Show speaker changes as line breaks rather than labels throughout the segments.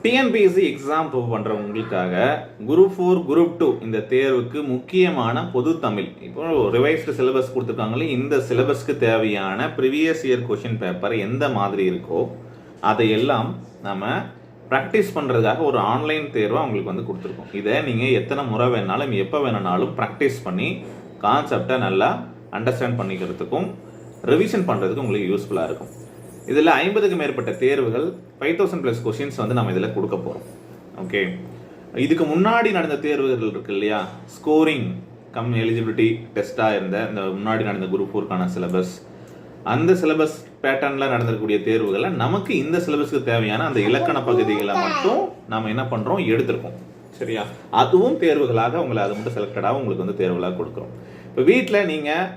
TNPSC exam பண்ணுறவங்களுக்காக group 4 group 2 இந்த தேர்வுக்கு முக்கியமான பொது தமிழ் இப்போ ரிவைஸ்டு சிலபஸ் கொடுத்துருக்காங்களே, இந்த சிலபஸ்க்கு தேவையான ப்ரீவியஸ் இயர் கொஷின் பேப்பர் எந்த மாதிரி இருக்கோ அதையெல்லாம் நம்ம ப்ராக்டிஸ் பண்ணுறதுக்காக ஒரு ஆன்லைன் தேர்வை அவங்களுக்கு வந்து கொடுத்துருக்கோம். இதை நீங்கள் எத்தனை முறை வேணாலும் எப்போ வேணுனாலும் ப்ராக்டிஸ் பண்ணி கான்செப்டை நல்லா அண்டர்ஸ்டாண்ட் பண்ணிக்கிறதுக்கும் ரிவிஷன் பண்ணுறதுக்கும் உங்களுக்கு யூஸ்ஃபுல்லாக இருக்கும். இதில் 50க்கு மேற்பட்ட தேர்வுகள் 5000+ கொஷின்ஸ் வந்து நம்ம இதில் கொடுக்க போகிறோம். ஓகே, இதுக்கு முன்னாடி நடந்த தேர்வுகள் இருக்கு இல்லையா, ஸ்கோரிங் எலிஜிபிலிட்டி டெஸ்ட்டாக இருந்த இந்த முன்னாடி நடந்த குரூப் 4க்கான சிலபஸ், அந்த சிலபஸ் பேட்டர்னில் நடந்திருக்கக்கூடிய தேர்வுகளை நமக்கு இந்த சிலபஸ்க்கு தேவையான அந்த இலக்கண பகுதிகளை மட்டும் நாம் என்ன பண்ணுறோம் எடுத்திருக்கோம். சரியா, அதுவும் தேர்வுகளாக உங்களை அது மட்டும் செலக்டடாக உங்களுக்கு வந்து தேர்வுகளாக கொடுக்குறோம். இப்போ வீட்டில் நீங்கள்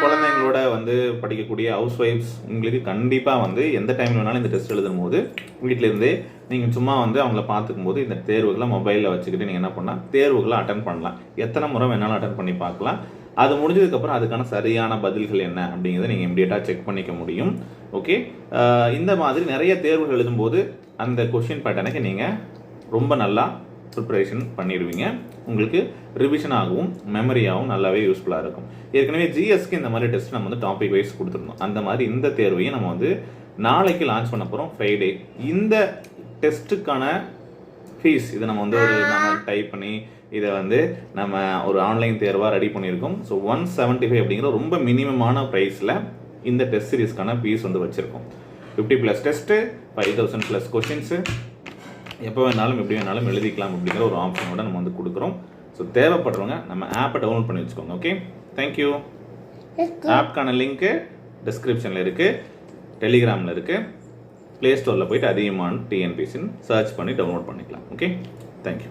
குழந்தைங்களோட வந்து படிக்கக்கூடிய ஹவுஸ் ஒய்ஃப்ஸ் உங்களுக்கு கண்டிப்பாக வந்து எந்த டைமில் வேணாலும் இந்த டெஸ்ட் எழுதும் போது வீட்டிலேருந்தே நீங்கள் சும்மா வந்து அவங்கள பார்த்துக்கும் போது இந்த தேர்வுகளை மொபைலில் வச்சுக்கிட்டு நீங்கள் என்ன பண்ணலாம், தேர்வுகளை அட்டன் பண்ணலாம். எத்தனை முறை வேணாலும் அட்டன் பண்ணி பார்க்கலாம். அது முடிஞ்சதுக்கப்புறம் அதுக்கான சரியான பதில்கள் என்ன அப்படிங்கிறத நீங்கள் இமீடியட்டாக செக் பண்ணிக்க முடியும். ஓகே, இந்த மாதிரி நிறைய தேர்வுகள் எழுதும்போது அந்த கொஷின் பேட்டர்னுக்கு நீங்கள் ரொம்ப நல்லா ப்ரிப்பரேஷன் பண்ணிடுவீங்க. உங்களுக்கு ரிவிஷன் ஆகவும் மெமரியாகவும் நல்லாவே யூஸ்ஃபுல்லாக இருக்கும். ஏற்கனவே ஜிஎஸ்க்கு இந்த மாதிரி டெஸ்ட் நம்ம வந்து டாபிக் வைஸ் கொடுத்துருந்தோம். அந்த மாதிரி இந்த தேர்வையும் நம்ம வந்து நாளைக்கு லான்ச் பண்ண போகிறோம், ஃப்ரைடே. இந்த டெஸ்ட்டுக்கான ஃபீஸ் இதை நம்ம வந்து நம்ம டைப் பண்ணி இதை வந்து நம்ம ஒரு ஆன்லைன் தேர்வாக ரெடி பண்ணியிருக்கோம். ஸோ 175 அப்படிங்கிற ரொம்ப மினிமமான ப்ரைஸில் இந்த டெஸ்ட் சீரீஸ்க்கான ஃபீஸ் வந்து வச்சுருக்கோம். 50+ டெஸ்ட்டு, 5000+ கொஷின்ஸு, எப்போ வேணாலும் எப்படி வேணாலும் எழுதிக்கலாம் அப்படிங்கிற ஒரு ஆப்ஷனோட நம்ம வந்து கொடுக்குறோம். ஸோ தேவைப்படுறவங்க நம்ம ஆப்பை டவுன்லோட் பண்ணி வச்சுக்கோங்க. Okay, thank you. ஆப்க்கான லிங்க்கு டிஸ்கிரிப்ஷனில் இருக்குது, டெலிகிராமில் இருக்குது, ப்ளே ஸ்டோரில் போயிட்டு அதிகமான டிஎன்பிஎஸ்சின்னு சர்ச் பண்ணி டவுன்லோட் பண்ணிக்கலாம். Okay, thank you.